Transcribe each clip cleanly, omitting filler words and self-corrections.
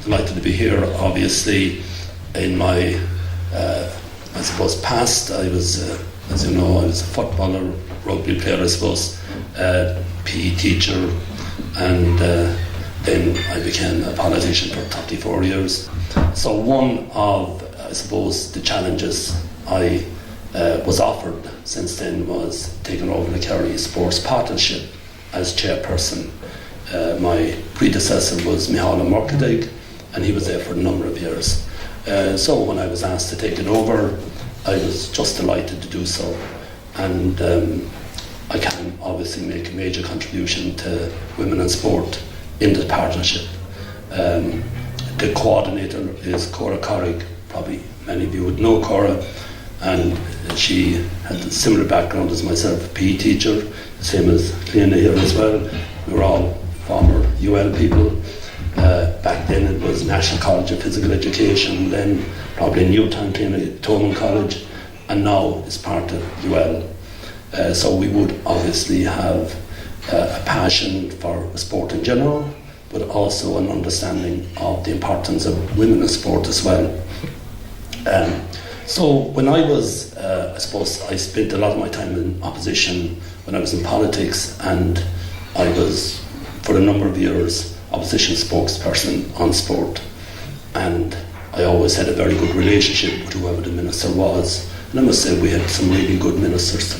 delighted to be here. Obviously, in my, I suppose, past, I was, as you know, I was a footballer, rugby player, I suppose, PE teacher, and then I became a politician for 34 years. So one of, I suppose, the challenges I was offered since then was taking over the Kerry Sports Partnership as chairperson. My predecessor was Micheál Murchadegh, and he was there for a number of years. So when I was asked to take it over, I was just delighted to do so. And I can obviously make a major contribution to women in sport in the partnership. The coordinator is Cora Corrig. Probably many of you would know Cora, and she had a similar background as myself, a PE teacher, same as Cliona here as well. We were all former UL people. Back then it was National College of Physical Education, then probably Newtown Cliona Toman College, and now it's part of UL. So we would obviously have a passion for sport in general, but also an understanding of the importance of women in sport as well. So when I was, I suppose I spent a lot of my time in opposition when I was in politics, and I was, for a number of years, opposition spokesperson on sport. And I always had a very good relationship with whoever the minister was. And I must say we had some really good ministers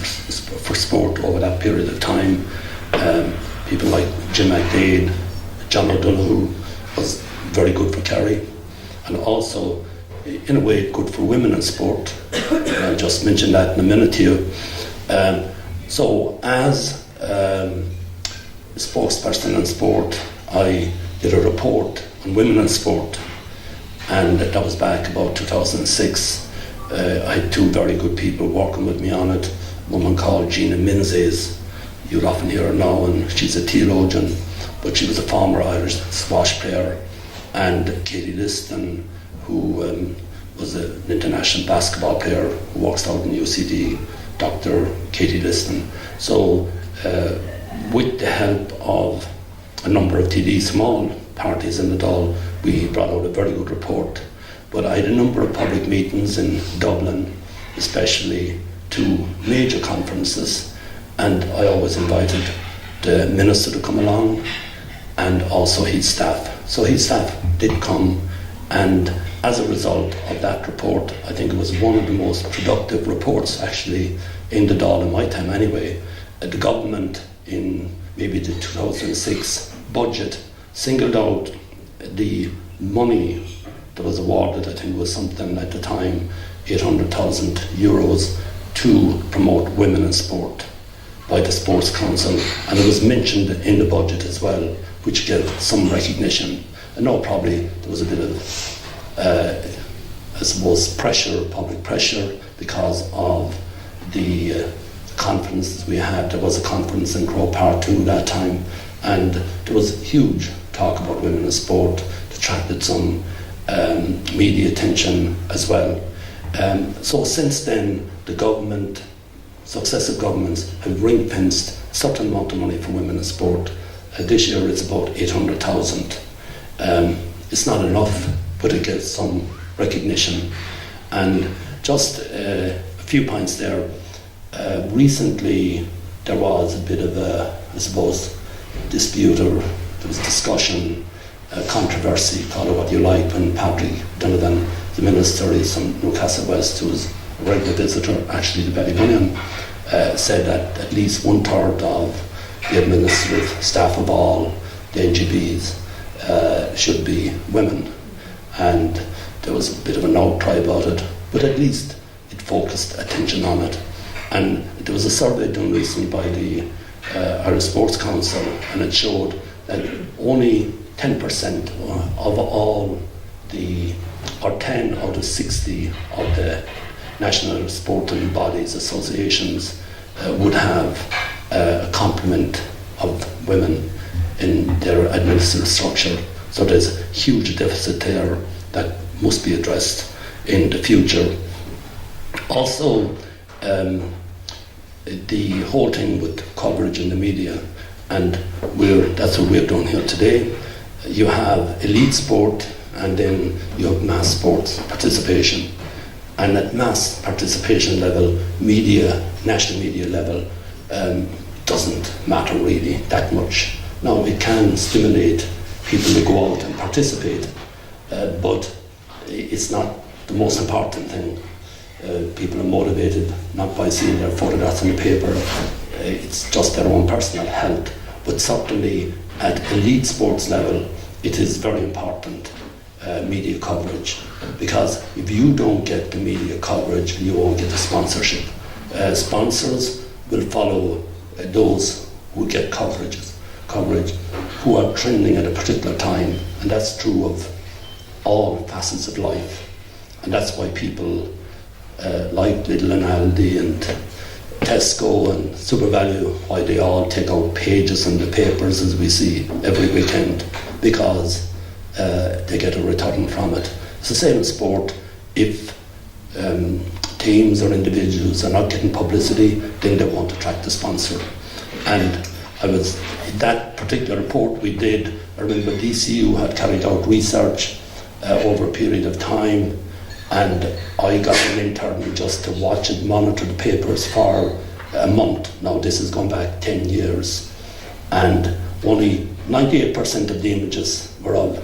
for sport over that period of time. People like Jim McDade, John O'Donoghue was very good for Kerry, and also in a way good for women in sport. I'll just mention that in a minute to you. So as spokesperson in sport, I did a report on women in sport, and that was back about 2006. I had two very good people working with me on it. A woman called Gina Menzies, you'd often hear her now, and she's a theologian, but she was a former Irish squash player, and Katie Liston, who was an international basketball player who works out in UCD, Dr. Katie Liston. So with the help of a number of TDs from all parties in the Dáil, we brought out a very good report. But I had a number of public meetings in Dublin, especially two major conferences, and I always invited the minister to come along and also his staff. So his staff did come, and as a result of that report, I think it was one of the most productive reports actually in the Dáil in my time anyway. The government in maybe the 2006 budget singled out the money that was awarded. I think it was something at the time 800,000 euros to promote women in sport by the Sports Council, and it was mentioned in the budget as well, which gave some recognition. I know probably there was a bit of, I suppose, pressure, public pressure, because of the conferences we had. There was a conference in Croke Park too that time, and there was huge talk about women in sport. It attracted some media attention as well. So since then, the government, successive governments, have ring-fenced a certain amount of money for women in sport. This year it's about 800,000. It's not enough, but it gets some recognition. And just a few points there. Recently there was a bit of a, I suppose, dispute, or there was discussion, controversy, call it what you like, when Patrick Donovan, the minister, is from Newcastle West, who was a regular visitor actually to Ballybunion, said that at least 1/3 of the administrative staff of all the NGBs should be women. And there was a bit of an outcry about it, but at least it focused attention on it. And there was a survey done recently by the Irish Sports Council, and it showed that only 10% of all the, or 10 out of 60 of the national sporting bodies, associations, would have a complement of women in their administrative structure. So there's a huge deficit there that must be addressed in the future. Also, the whole thing with coverage in the media, and that's what we're doing here today. You have elite sport, and then you have mass sports participation. And at mass participation level, media, national media level, doesn't matter really that much. Now, it can stimulate people to go out and participate, but it's not the most important thing. People are motivated not by seeing their photographs in the paper, it's just their own personal health. But certainly at elite sports level, it is very important, media coverage, because if you don't get the media coverage, you won't get the sponsorship. Sponsors will follow those who get coverage, who are trending at a particular time, and that's true of all facets of life. And that's why people like Lidl and Aldi and Tesco and SuperValu, why they all take out pages in the papers, as we see every weekend, because they get a return from it. It's the same in sport. If teams or individuals are not getting publicity, then they won't attract a sponsor. And that particular report we did, I remember DCU had carried out research over a period of time, and I got an intern just to watch and monitor the papers for a month. Now this has gone back 10 years, and only 98% of the images were of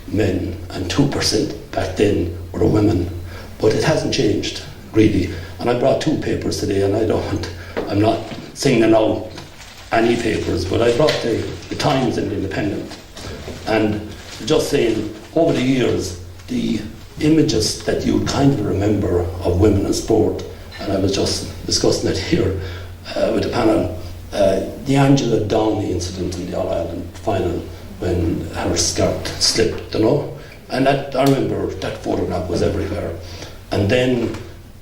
men and 2% back then were of women. But it hasn't changed really. And I brought two papers today, and I'm not singling out any papers, but I brought the Times and the Independent. And just saying, over the years, the images that you kind of remember of women in sport, and I was just discussing it here with the panel, the Angela Downey incident in the All-Ireland final when her skirt slipped, and that, I remember that photograph was everywhere. And then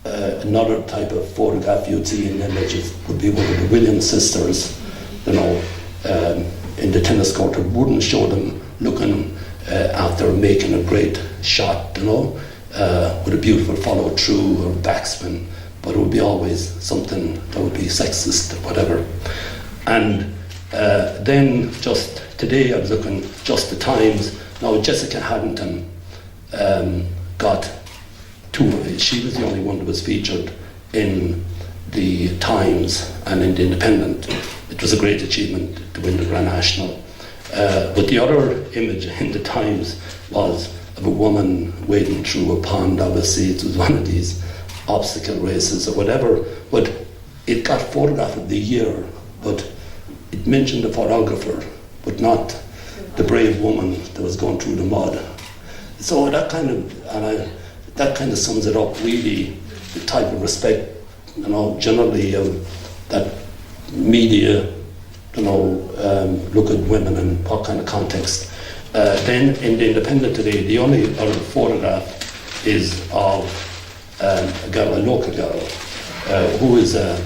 another type of photograph you'd see in images would be one of the Williams sisters, in the tennis court. It wouldn't show them looking after making a great shot, with a beautiful follow through or backspin, but it would be always something that would be sexist or whatever. And then just today I was looking just the Times. Now Jessica Haddington she was the only one that was featured in the Times and in the Independent. It was a great achievement to win the Grand National. But the other image in the Times was of a woman wading through a pond. Obviously it was one of these obstacle races or whatever, but it got photograph of the year, but it mentioned the photographer, but not the brave woman that was going through the mud. So that kind of sums it up really, the type of respect, generally that media, look at women and what kind of context. Then in the Independent today, the only other photograph is of a local girl, who is a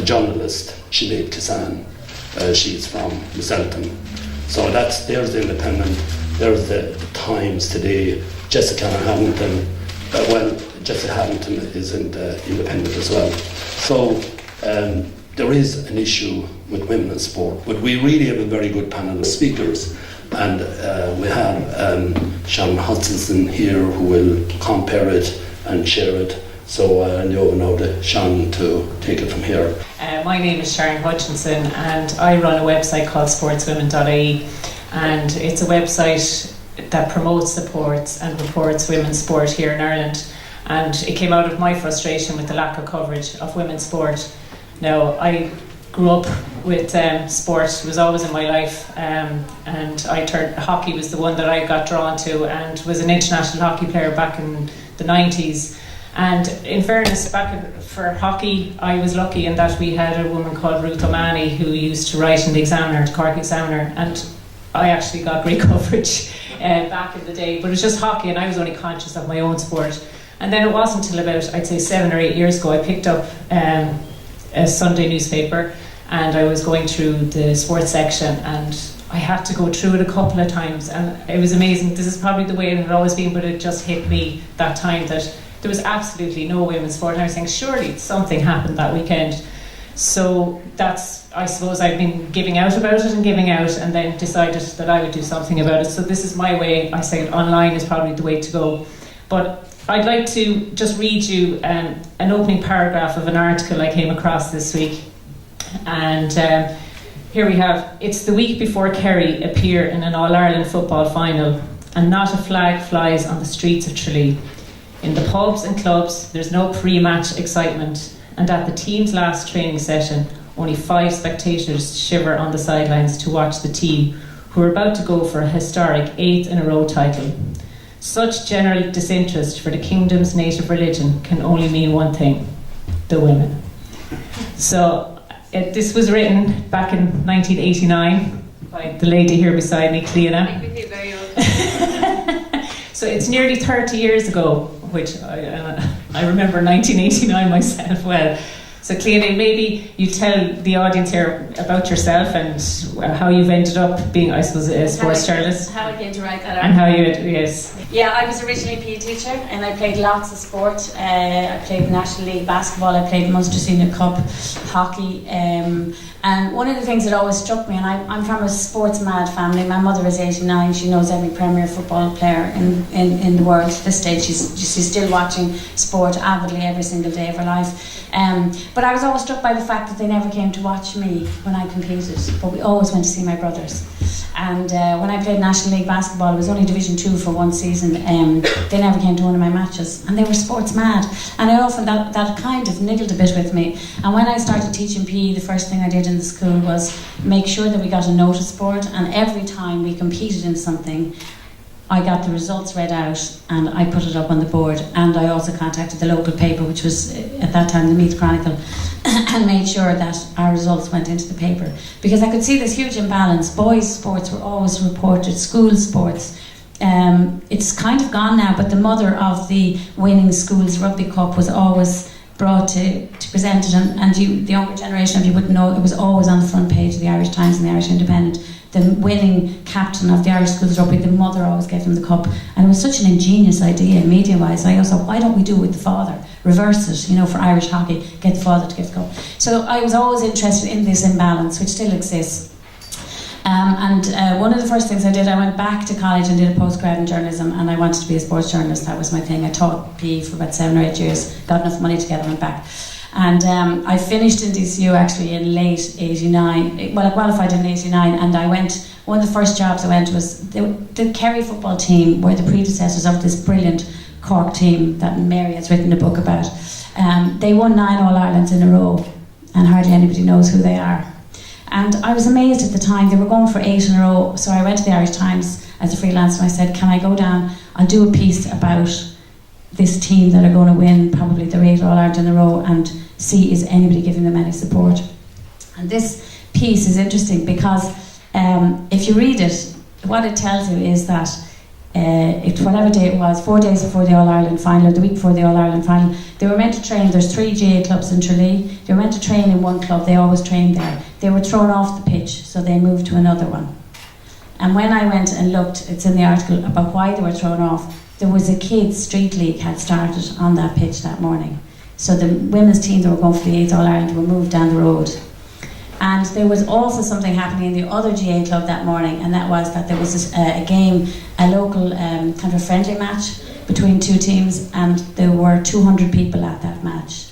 journalist, Sinead Kissan. She's from Misselton. So there's the Independent, there's the Times today. Jessica Haddington, Jessica Haddington is in the Independent as well. So there is an issue with women in sport, but we really have a very good panel of speakers, and we have Sharon Hutchinson here who will compare it and share it. So I'll hand you over now to Sharon to take it from here. My name is Sharon Hutchinson, and I run a website called sportswomen.ie, and it's a website that promotes, supports and reports women's sport here in Ireland. And it came out of my frustration with the lack of coverage of women's sport. Now, I grew up with sport, it was always in my life, and hockey was the one that I got drawn to, and was an international hockey player back in the 90s. And in fairness, for hockey, I was lucky in that we had a woman called Ruth O'Mahony who used to write in the Examiner, the Cork Examiner, and I actually got great coverage back in the day, but it was just hockey, and I was only conscious of my own sport. And then it wasn't until about, I'd say 7 or 8 years ago, I picked up a Sunday newspaper, and I was going through the sports section, and I had to go through it a couple of times, and it was amazing. This is probably the way it had always been, but it just hit me that time that there was absolutely no women's sport, and I was thinking, surely something happened that weekend. So that's, I suppose, I've been giving out about it and then decided that I would do something about it. So this is my way. I say online is probably the way to go. But I'd like to just read you an opening paragraph of an article I came across this week. And here we have, it's the week before Kerry appear in an All-Ireland football final, and not a flag flies on the streets of Tralee. In the pubs and clubs, there's no pre-match excitement, and at the team's last training session, only 5 spectators shiver on the sidelines to watch the team, who are about to go for a historic 8th in a row title. Such general disinterest for the kingdom's native religion can only mean one thing: the women. So this was written back in 1989 by the lady here beside me, Cleona. So it's nearly 30 years ago, which I remember 1989 myself well. So Cleona, maybe you tell the audience here about yourself and how you've ended up being, I suppose, a sports journalist. How I came to write that article. And how you, yes. Yeah, I was originally a PE teacher and I played lots of sport. I played National League basketball, I played Munster Senior Cup, hockey. And one of the things that always struck me, and I'm from a sports mad family. My mother is 89, she knows every Premier football player in the world at this stage. She's still watching sport avidly every single day of her life. But I was always struck by the fact that they never came to watch me when I competed, but we always went to see my brothers. And when I played National League basketball, it was only Division 2 for one season. They never came to one of my matches, and they were sports mad. And I often, that kind of niggled a bit with me. And when I started teaching PE, the first thing I did in the school was make sure that we got a notice board, and every time we competed in something, I got the results read out and I put it up on the board. And I also contacted the local paper, which was at that time the Meath Chronicle, and made sure that our results went into the paper, because I could see this huge imbalance. Boys' sports were always reported, school sports. It's kind of gone now, but the mother of the winning schools rugby cup was always brought to present it, and you, the younger generation of you wouldn't know, it was always on the front page of the Irish Times and the Irish Independent. The winning captain of the Irish schools rugby, the mother always gave him the cup, and it was such an ingenious idea media-wise. I also thought, why don't we do it with the father? Reverse it, you know, for Irish hockey, get the father to give the cup. So I was always interested in this imbalance, which still exists. One of the first things I did, I went back to college and did a postgrad in journalism, and I wanted to be a sports journalist. That was my thing. I taught PE for about 7 or 8 years, got enough money together, went back. And I finished in DCU actually in late 89. Well, I qualified in 89, and I went, one of the first jobs I went was the Kerry football team were the predecessors of this brilliant Cork team that Mary has written a book about. They won 9 All-Irelands in a row, and hardly anybody knows who they are. And I was amazed at the time. They were going for 8 in a row, so I went to the Irish Times as a freelancer and I said, can I go down, I'll do a piece about this team that are going to win probably their 8 All-Ireland in a row, and see is anybody giving them any support. And this piece is interesting because if you read it, what it tells you is that whatever day it was, 4 days before the All-Ireland final, or the week before the All-Ireland final, they were meant to train. There's 3 GA clubs in Tralee. They were meant to train in one club. They always trained there. They were thrown off the pitch, so they moved to another one. And when I went and looked, it's in the article about why they were thrown off, there was a kids' street league had started on that pitch that morning. So the women's team that were going for the 8th All-Ireland were moved down the road. And there was also something happening in the other GA club that morning, and that was that there was a game, a local kind of a friendly match between 2 teams, and there were 200 people at that match.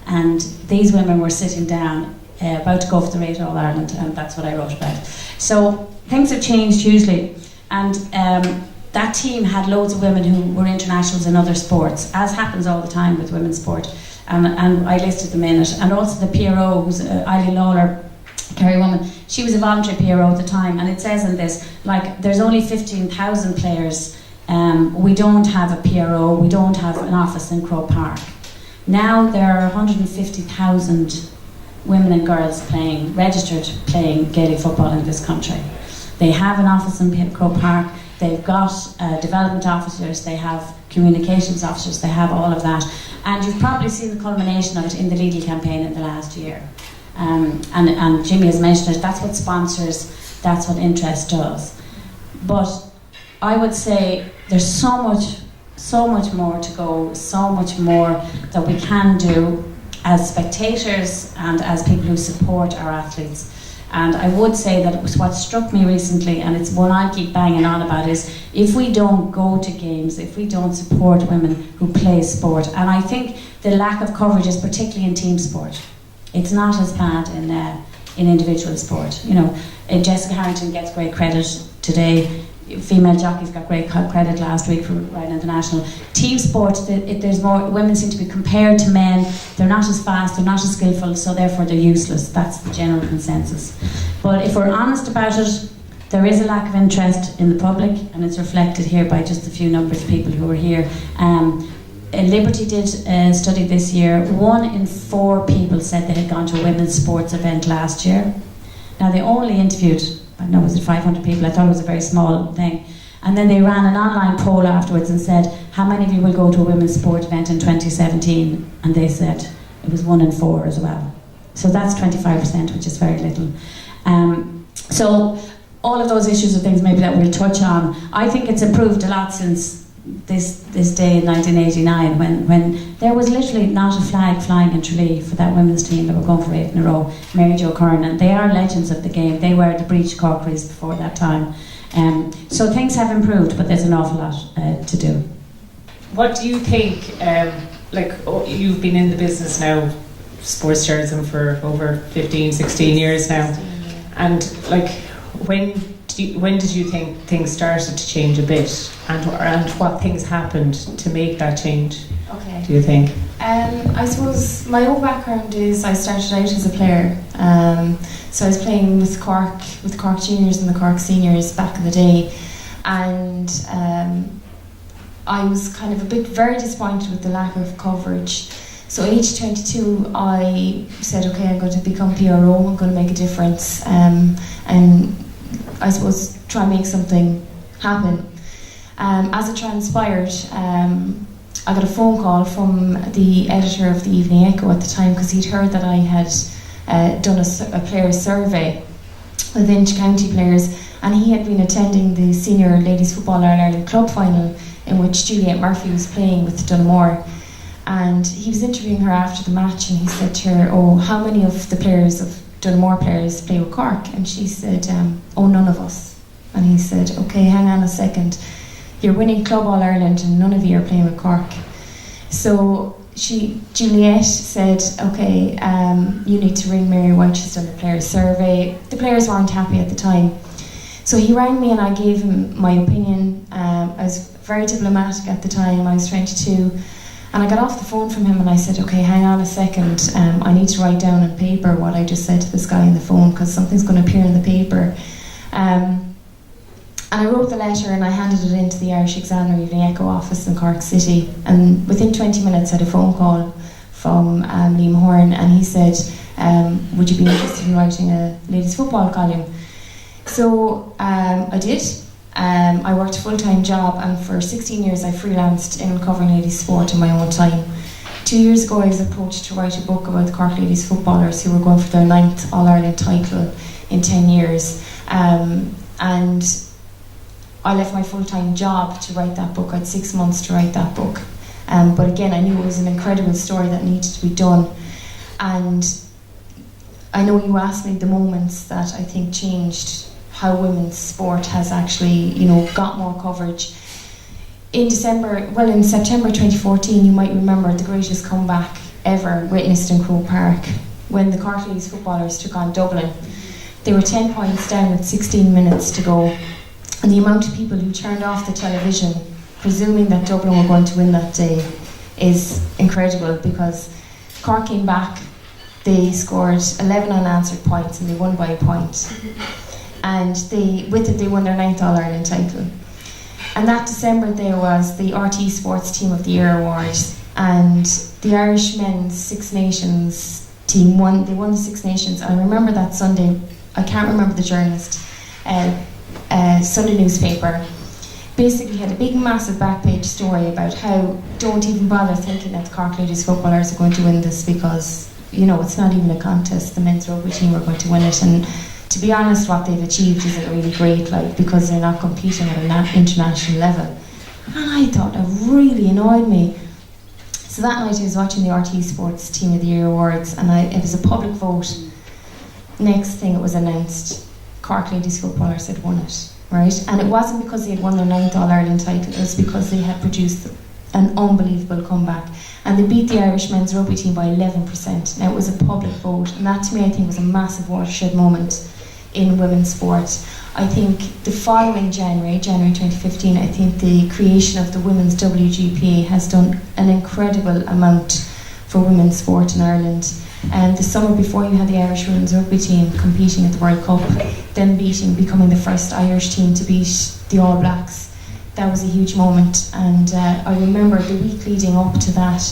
And these women were sitting down, about to go for the 8th All-Ireland, and that's what I wrote about. So things have changed hugely, and that team had loads of women who were internationals in other sports, as happens all the time with women's sport. And I listed them in it. And also the PRO, who's Eileen Lawler, Kerry woman, she was a voluntary PRO at the time. And it says in this, like, there's only 15,000 players. We don't have a PRO, we don't have an office in Croke Park. Now there are 150,000 women and girls registered playing Gaelic football in this country. They have an office in Croke Park. They've got development officers, they have communications officers, they have all of that. And you've probably seen the culmination of it in the legal campaign in the last year. And Jimmy has mentioned it, that's what sponsors, that's what interest does. But I would say there's so much more to go, so much more that we can do. as spectators and as people who support our athletes. And I would say that it was what struck me recently, and it's one I keep banging on about, is if we don't go to games, if we don't support women who play sport, and I think the lack of coverage is particularly in team sport. It's not as bad in individual sport. You know, Jessica Harrington gets great credit today. Female jockeys got great credit last week for riding international. Team sport, there's more. Women seem to be compared to men. They're not as fast, they're not as skillful, so therefore they're useless. That's the general consensus. But if we're honest about it, there is a lack of interest in the public, and it's reflected here by just a few numbers of people who are here. Liberty did a study this year. 1 in 4 people said they had gone to a women's sports event last year. Now they only interviewed, I don't know, was it 500 people? I thought it was a very small thing. And then they ran an online poll afterwards and said, how many of you will go to a women's sport event in 2017? And they said it was 1 in 4 as well. So that's 25%, which is very little. So all of those issues are things maybe that we'll touch on. I think it's improved a lot since this day in 1989 when there was literally not a flag flying in Tralee for that women's team that were going for 8 in a row. Mary Jo Curran, and they are legends of the game. They were the breech corkeries before that time. So things have improved, but there's an awful lot to do. What do you think, you've been in the business now, sports journalism, for over 15, 16 years now, and when did you think things started to change a bit, and what things happened to make that change? Okay. Do you think? I suppose my own background is I started out as a player. So I was playing with Cork Juniors and the Cork Seniors back in the day, and I was kind of very disappointed with the lack of coverage. So at age 22, I said, okay, I'm going to become PRO. I'm going to make a difference, and I suppose try and make something happen. As it transpired, I got a phone call from the editor of the Evening Echo at the time, because he'd heard that I had done a players' survey with inter-county players, and he had been attending the Senior Ladies Football All-Ireland Club Final, in which Juliet Murphy was playing with Dunamore. And he was interviewing her after the match, and he said to her, oh, how many of the players, of Dunamore players, play with Cork? And she said, oh, none of us. And he said, okay, hang on a second. You're winning Club All-Ireland and none of you are playing with Cork. So Juliet said, okay, you need to ring Mary White, she's done the players' survey. The players weren't happy at the time. So he rang me and I gave him my opinion. I was very diplomatic at the time, I was 22. And I got off the phone from him and I said, okay, hang on a second, I need to write down on paper what I just said to this guy on the phone, because something's going to appear in the paper. And I wrote the letter and I handed it into the Irish Examiner Evening Echo office in Cork City. And within 20 minutes I had a phone call from Liam Horn, and he said, would you be interested in writing a ladies football column? So I did. I worked a full-time job, and for 16 years I freelanced in covering ladies sport in my own time. 2 years ago I was approached to write a book about the Cork ladies footballers who were going for their 9th All-Ireland title in 10 years. And I left my full-time job to write that book. I had 6 months to write that book. But again, I knew it was an incredible story that needed to be done. And I know you asked me the moments that I think changed how women's sport has actually, got more coverage. In September 2014, you might remember the greatest comeback ever witnessed in Croke Park when the Cork ladies footballers took on Dublin. They were 10 points down with 16 minutes to go. And the amount of people who turned off the television, presuming that Dublin were going to win that day, is incredible, because Cork came back, they scored 11 unanswered points and they won by a point. And with it they won their 9th All-Ireland title. And that December there was the RT Sports Team of the Year Awards, and the Irish men's Six Nations team won the Six Nations. And I remember that Sunday, I can't remember the journalist, Sunday newspaper basically had a big massive back page story about how don't even bother thinking that the Cork ladies footballers are going to win this, because it's not even a contest, the men's rugby team are going to win it. And to be honest, what they've achieved isn't really great, because they're not competing at an international level. And I thought it really annoyed me. So that night I was watching the RT Sports Team of the Year Awards, and it was a public vote. Next thing it was announced, Cork Ladies Footballers had won it, right? And it wasn't because they had won their 9th All-Ireland title, it was because they had produced an unbelievable comeback. And they beat the Irish men's rugby team by 11%. Now it was a public vote, and that to me I think was a massive watershed moment in women's sport. I think the following January 2015, I think the creation of the Women's WGPA has done an incredible amount for women's sport in Ireland. And the summer before, you had the Irish women's rugby team competing at the World Cup, then becoming the first Irish team to beat the All Blacks. That was a huge moment, and I remember the week leading up to that,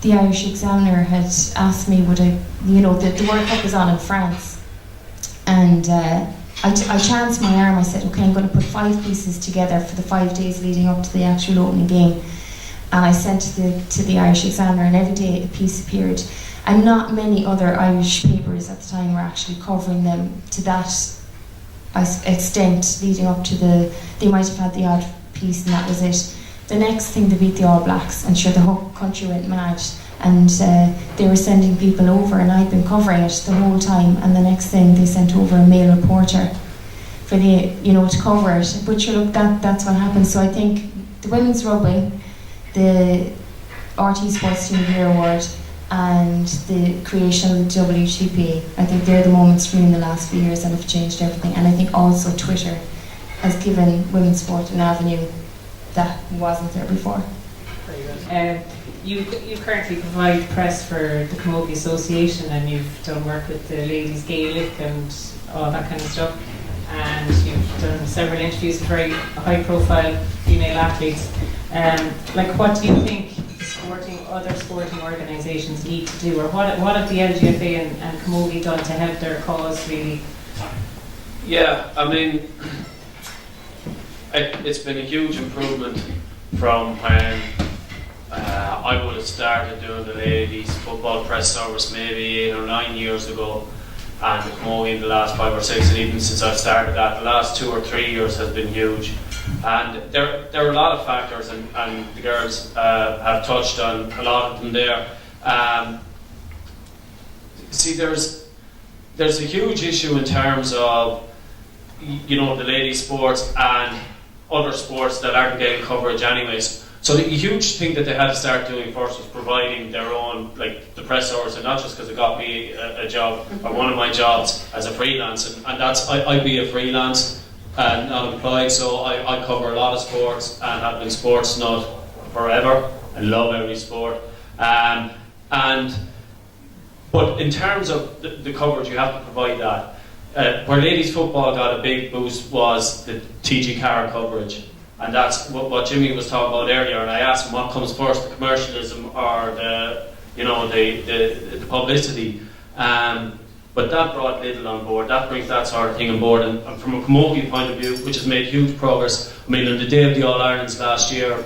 the Irish Examiner had asked me would I, the World Cup was on in France, and I chanced my arm. I said, okay, I'm going to put 5 pieces together for the 5 days leading up to the actual opening game, and I sent to the Irish Examiner, and every day a piece appeared, and not many other Irish papers at the time were actually covering them to that extent leading up to they might have had the odd piece and that was it. The next thing, they beat the All Blacks, and sure, the whole country went mad, and they were sending people over, and I'd been covering it the whole time, and the next thing they sent over a male reporter for to cover it. But sure, look, that's what happened. So I think the women's rugby, the RT Sports Team of the Year Award, and the creation of the WGP, I think they're the moments for me in the last few years that have changed everything. And I think also Twitter has given women's sport an avenue that wasn't there before. Very good. You currently provide press for the Camogie Association, and you've done work with the Ladies Gaelic and all that kind of stuff. And you've done several interviews with very high-profile female athletes. What do you think other sporting organisations need to do, or what have the LGFA and Camogie done to help their cause, really? Yeah, I mean, it's been a huge improvement from when I would have started doing the ladies football press service maybe 8 or 9 years ago, and the Camogie in the last 5 or 6, and even since I've started that, the last 2 or 3 years has been huge. And there are a lot of factors, and the girls have touched on a lot of them there. See, there's a huge issue in terms of the ladies' sports and other sports that aren't getting coverage anyways. So the huge thing that they had to start doing first was providing their own, the press hours, and not just because it got me a job, or one of my jobs as a freelance, and that's, I'd be a freelance and not employed, so I cover a lot of sports and have been sports nut forever. I love every sport. But in terms of the coverage, you have to provide that. Where ladies football got a big boost was the TG Carr coverage, and that's what Jimmy was talking about earlier. And I asked him what comes first, the commercialism or the publicity. But that brought little on board. That brings that sort of thing on board. And from a Camogie point of view, which has made huge progress. I mean, on the day of the All Irelands last year,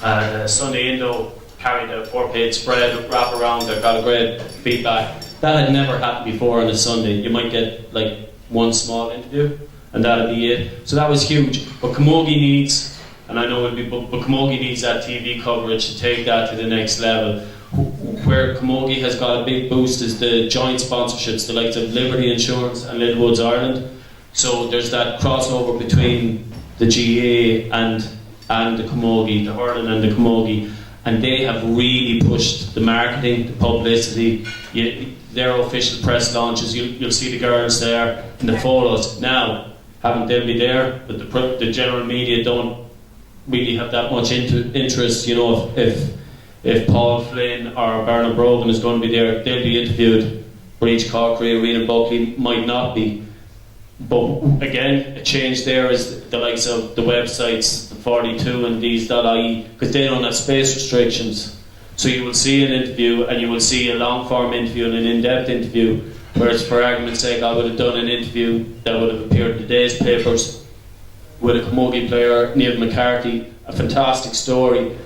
the Sunday Indo carried a 4-page spread, wrap around. They got a great feedback. That had never happened before on a Sunday. You might get one small interview, and that'd be it. So that was huge. But Camogie needs, and I know it'll be, but Camogie needs that TV coverage to take that to the next level. Where Camogie has got a big boost is the joint sponsorships, the likes of Liberty Insurance and Little Woods Ireland. So there's that crossover between the GA and the Camogie, the hurling and the Camogie, and they have really pushed the marketing, the publicity, their official press launches. You'll see the girls there in the photos. Now, having them be there, but the general media don't really have that much interest. If Paul Flynn or Bernard Brogan is going to be there, they'll be interviewed. Breach Corkery, Rena Buckley might not be. But again, a change there is the likes of the websites, the 42 and these.ie, because they don't have space restrictions. So you will see an interview, and you will see a long form interview and an in-depth interview, whereas for argument's sake I would have done an interview that would have appeared in today's papers with a Camogie player, Neil McCarthy, a fantastic story.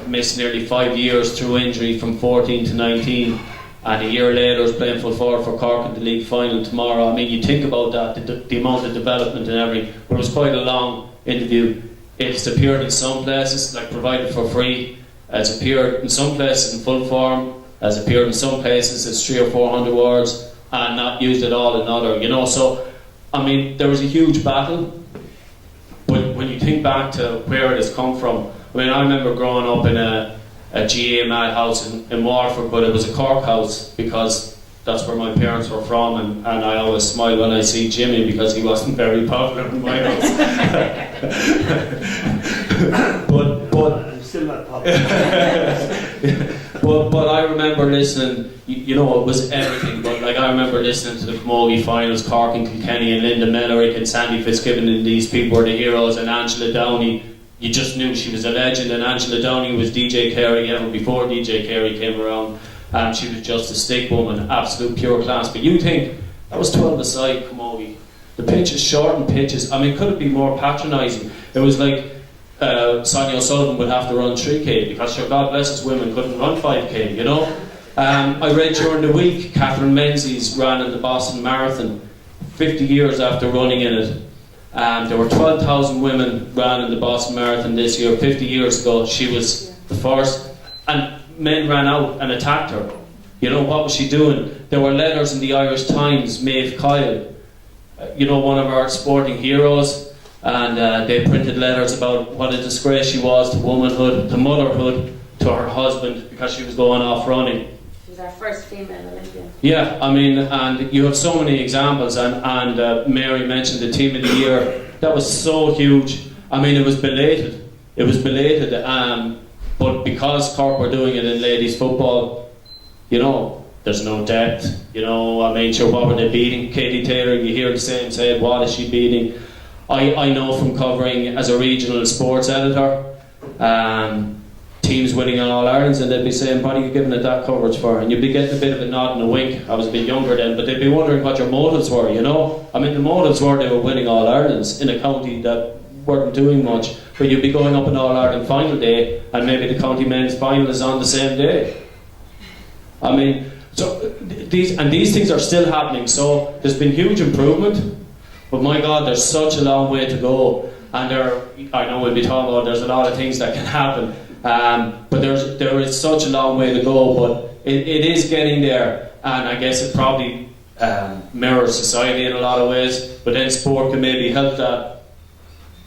Missed nearly 5 years through injury from 14 to 19, and a year later is playing full forward for Cork in the league final tomorrow. I mean, you think about that, the amount of development and everything, but it was quite a long interview. It's appeared in some places, provided for free, It's appeared in some places in full form, has appeared in some places it's 300 or 400 words, and not used at all in other, you know. So, I mean, there was a huge battle, but when you think back to where it has come from, I mean, I remember growing up in a GA madhouse in Waterford, but it was a Cork house because that's where my parents were from, and I always smile when I see Jimmy because he wasn't very popular in my house. but I'm still not popular. but I remember listening, you know, it was everything, but like I remember listening to the Camogie finals, Cork and Kilkenny and Linda Mellerick and Sandy Fitzgibbon, and these people were the heroes, and Angela Downey, you just knew she was a legend, and Angela Downey was DJ Carey ever before DJ Carey came around. She was just a stick woman, absolute pure class. But you think, that was 12-a-side Camogie. The pitches, shortened pitches. I mean, could it be more patronising? It was like Sonia O'Sullivan would have to run 3K because sure, God bless us, women couldn't run 5K, you know. I read during the week, Catherine Menzies ran in the Boston Marathon 50 years after running in it. There were 12,000 women ran in the Boston Marathon this year. 50 years ago, she was the first. And men ran out and attacked her. You know, what was she doing? There were letters in the Irish Times, Maeve Kyle, you know, one of our sporting heroes, and they printed letters about what a disgrace she was to womanhood, to motherhood, to her husband, because she was going off running. She was our first female Olympian. Yeah, I mean, and you have so many examples, and Mary mentioned the Team of the Year. That was so huge. I mean, it was belated. It was belated, but because Cork were doing it in ladies football, you know, there's no depth. You know, I mean, sure, what were they beating? Katie Taylor, you hear the same said, what is she beating? I know from covering as a regional sports editor, teams winning on All-Irelands, and they'd be saying, what are you giving it that coverage for? And you'd be getting a bit of a nod and a wink. I was a bit younger then, but they'd be wondering what your motives were, you know? I mean, the motives were they were winning All-Irelands in a county that weren't doing much, but you'd be going up an All-Ireland final day, and maybe the county men's final is on the same day. I mean, so these things are still happening, so there's been huge improvement, but my God, there's such a long way to go, and I know we'll be talking about there's a lot of things that can happen, but there is such a long way to go, but it is getting there, and I guess it probably mirrors society in a lot of ways, but then sport can maybe help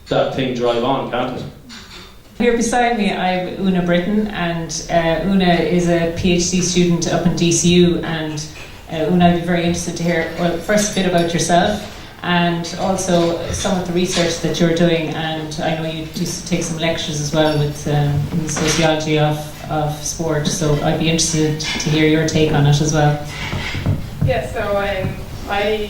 that thing drive on, can't it? Here beside me I have Una Britton, and Una is a PhD student up in DCU, and Una, I'd be very interested to hear, well, first a bit about yourself and also some of the research that you're doing, and I know you do take some lectures as well with in the sociology of sport, so I'd be interested to hear your take on it as well. Yeah, so I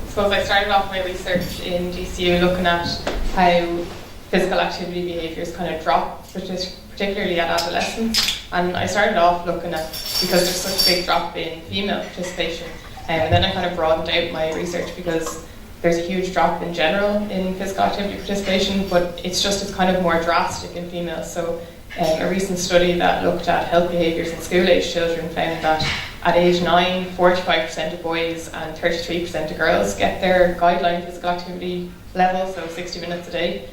suppose I started off my research in GCU looking at how physical activity behaviours kind of drop, particularly at adolescence. And I started off looking at, because there's such a big drop in female participation, and then I kind of broadened out my research because there's a huge drop in general in physical activity participation, but it's kind of more drastic in females. So a recent study that looked at health behaviours in school-age children found that at age 9, 45% of boys and 33% of girls get their guideline physical activity level, so 60 minutes a day.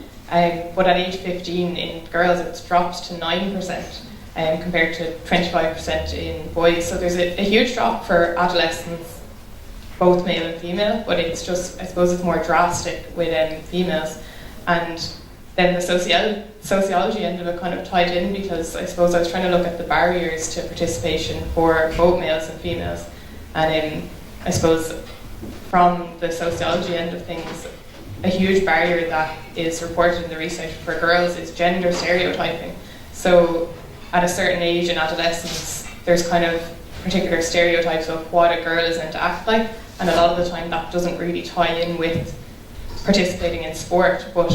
But at age 15 in girls it's dropped to 9% compared to 25% in boys. So there's a huge drop for adolescents, both male and female, but it's just, I suppose it's more drastic with females. And then the sociology end of it kind of tied in, because I suppose I was trying to look at the barriers to participation for both males and females. And I suppose from the sociology end of things, a huge barrier that is reported in the research for girls is gender stereotyping. So at a certain age in adolescence, there's kind of particular stereotypes of what a girl is meant to act like, and a lot of the time that doesn't really tie in with participating in sport. But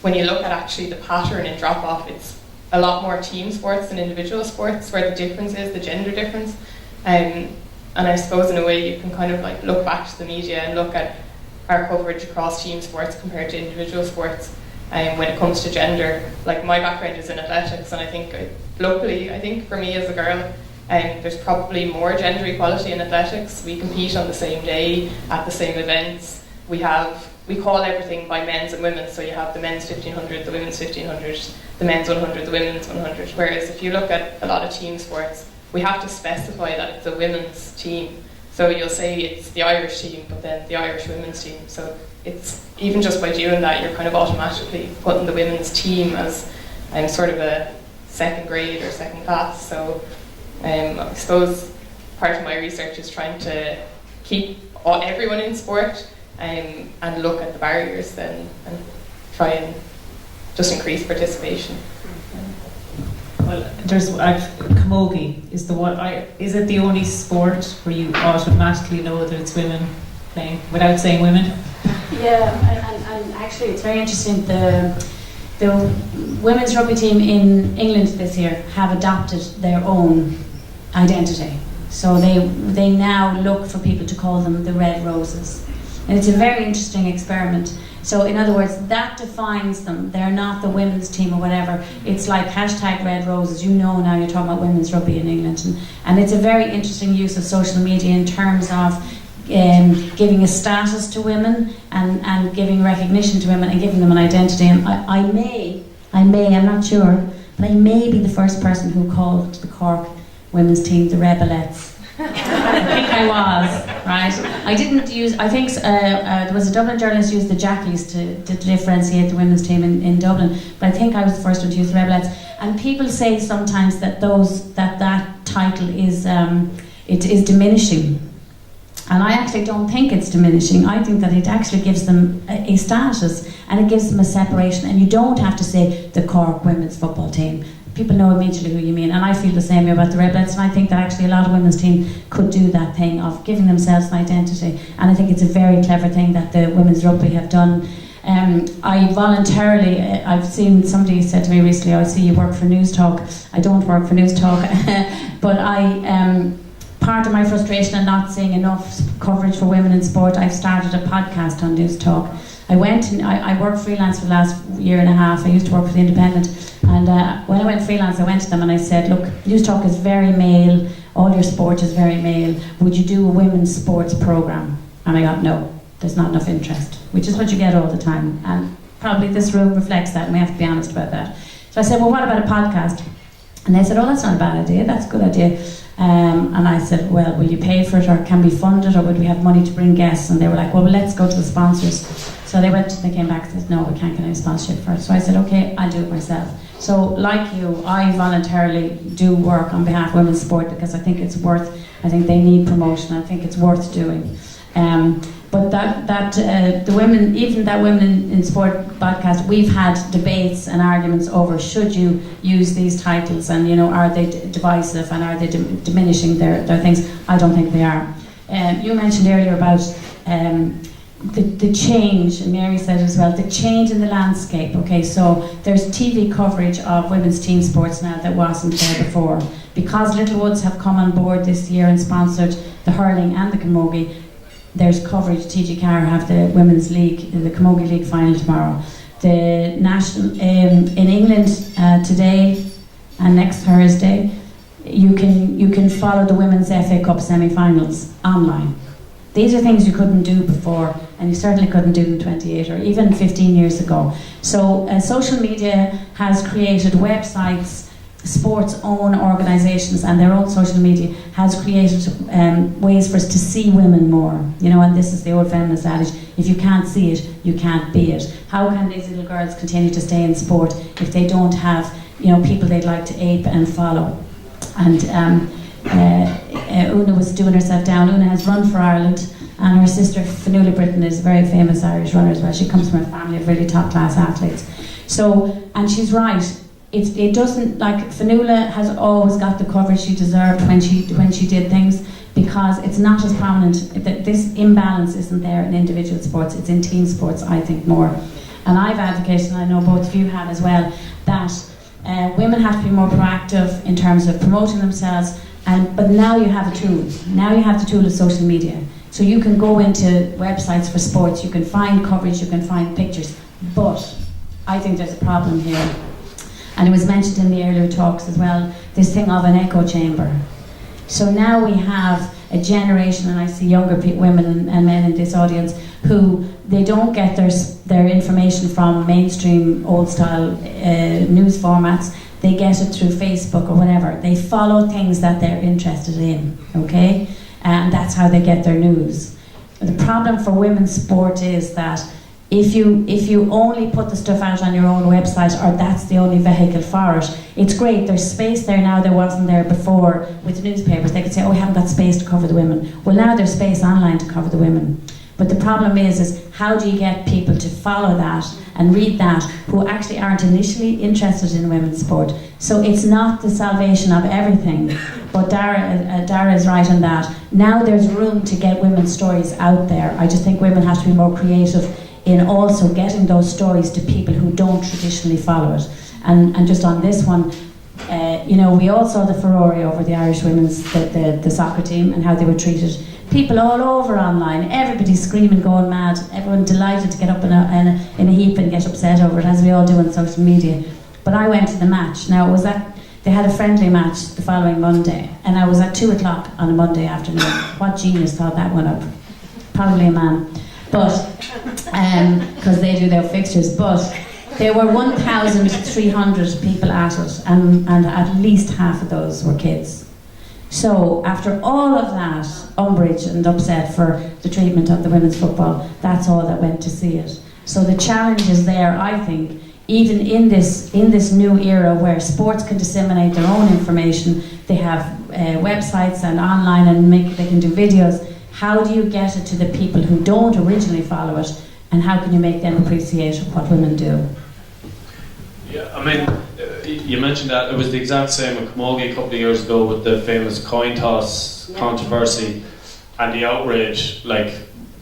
when you look at actually the pattern in drop-off, it's a lot more team sports than individual sports, where the difference is the gender difference. And I suppose in a way you can kind of like look back to the media and look at our coverage across team sports compared to individual sports. When it comes to gender, like my background is in athletics, and I think locally, I think for me as a girl, there's probably more gender equality in athletics. We compete on the same day, at the same events. We have we call everything by men's and women's, so you have the men's 1500, the women's 1500, the men's 100, the women's 100, whereas if you look at a lot of team sports, we have to specify that it's a women's team. So you'll say it's the Irish team, but then the Irish women's team. So it's, even just by doing that, you're kind of automatically putting the women's team as sort of a second grade or second class. So I suppose part of my research is trying to keep everyone in sport and look at the barriers then and try and just increase participation. Well, there's camogie is the one. Is it the only sport where you automatically know that it's women playing without saying women? Yeah, and actually it's very interesting. The women's rugby team in England this year have adopted their own identity. So they now look for people to call them the Red Roses. And it's a very interesting experiment. So in other words, that defines them. They're not the women's team or whatever. It's like hashtag Red Roses. You know now you're talking about women's rugby in England. And it's a very interesting use of social media in terms of giving a status to women and giving recognition to women and giving them an identity. And I may, I'm not sure, but I may be the first person who called the Cork women's team the Rebelettes. I think I was, right? I didn't use, I think there was a Dublin journalist who used the Jackies to differentiate the women's team in Dublin, but I think I was the first one to use the Rebelettes. And people say sometimes that that title is it is diminishing. And I actually don't think it's diminishing. I think that it actually gives them a status and it gives them a separation. And you don't have to say the Cork women's football team. People know immediately who you mean. And I feel the same way about the Rebelettes. And I think that actually a lot of women's teams could do that thing of giving themselves an identity. And I think it's a very clever thing that the women's rugby have done. I voluntarily, I've seen somebody said to me recently, I see you work for News Talk. I don't work for News Talk. But part of my frustration at not seeing enough coverage for women in sport, I've started a podcast on News Talk. I worked freelance for the last year and a half. I used to work for The Independent, and when I went freelance, I went to them and I said, look, News Talk is very male, all your sport is very male, would you do a women's sports programme? And I got, no, there's not enough interest, which is what you get all the time, and probably this room reflects that, and we have to be honest about that. So I said, well, what about a podcast? And they said, oh, that's not a bad idea, that's a good idea. And I said, well, will you pay for it, or can we fund it, or would we have money to bring guests? And they were like, well, let's go to the sponsors. So they came back and said, no, we can't get any sponsorship for it. So I said, okay, I'll do it myself. So like you, I voluntarily do work on behalf of women's sport because I think I think they need promotion, I think it's worth doing. But the women, even that Women in Sport podcast, we've had debates and arguments over should you use these titles, and are they divisive and are they diminishing their things? I don't think they are. You mentioned earlier about the change, and Mary said as well, the change in the landscape. Okay, so there's TV coverage of women's team sports now that wasn't there before. Because Littlewoods have come on board this year and sponsored the hurling and the camogie, there's coverage. TG Carr have the women's league, the camogie league final tomorrow. The national in England today and next Thursday, you can follow the women's FA Cup semi-finals online. These are things you couldn't do before, and you certainly couldn't do them 28 or even 15 years ago. So social media has created websites. Sports own organisations and their own social media has created ways for us to see women more, and this is the old feminist adage, if you can't see it, you can't be it. How can these little girls continue to stay in sport if they don't have people they'd like to ape and follow? And Una was doing herself down. Una has run for Ireland, and her sister Fionnuala Britton is a very famous Irish runner as well. She comes from a family of really top class athletes. So, and she's right, it doesn't, like, Fionnuala has always got the coverage she deserved when she did things, because it's not as prominent. This imbalance isn't there in individual sports, it's in team sports, I think, more. And I've advocated, and I know both of you have as well, that women have to be more proactive in terms of promoting themselves, but now you have a tool. Now you have the tool of social media. So you can go into websites for sports, you can find coverage, you can find pictures, but I think there's a problem here. And it was mentioned in the earlier talks as well, this thing of an echo chamber. So now we have a generation, and I see younger women and men in this audience, who they don't get their information from mainstream old style news formats. They get it through Facebook or whatever. They follow things that they're interested in, okay? And that's how they get their news. The problem for women's sport is that if you only put the stuff out on your own website, or that's the only vehicle for it, it's great. There's space there now there wasn't there before with the newspapers. They could say, oh, we haven't got space to cover the women. Well, now there's space online to cover the women. But the problem is how do you get people to follow that and read that who actually aren't initially interested in women's sport? So it's not the salvation of everything. But Dara is right on that. Now there's room to get women's stories out there. I just think women have to be more creative in also getting those stories to people who don't traditionally follow it. And just on this one, we all saw the furore over the Irish women's, the soccer team, and how they were treated. People all over online, everybody screaming, going mad, everyone delighted to get up in a heap and get upset over it, as we all do on social media. But I went to the match. Now, they had a friendly match the following Monday, and I was at 2 o'clock on a Monday afternoon. What genius thought that one up? Probably a man. But, because they do their fixtures. But there were 1,300 people at it, and at least half of those were kids. So after all of that umbrage and upset for the treatment of the women's football, that's all that went to see it. So the challenge is there, I think, even in this new era where sports can disseminate their own information, they have websites and online, and they can do videos. How do you get it to the people who don't originally follow it, and how can you make them appreciate what women do? Yeah, I mean, you mentioned that it was the exact same at Camogie a couple of years ago with the famous coin toss controversy and the outrage.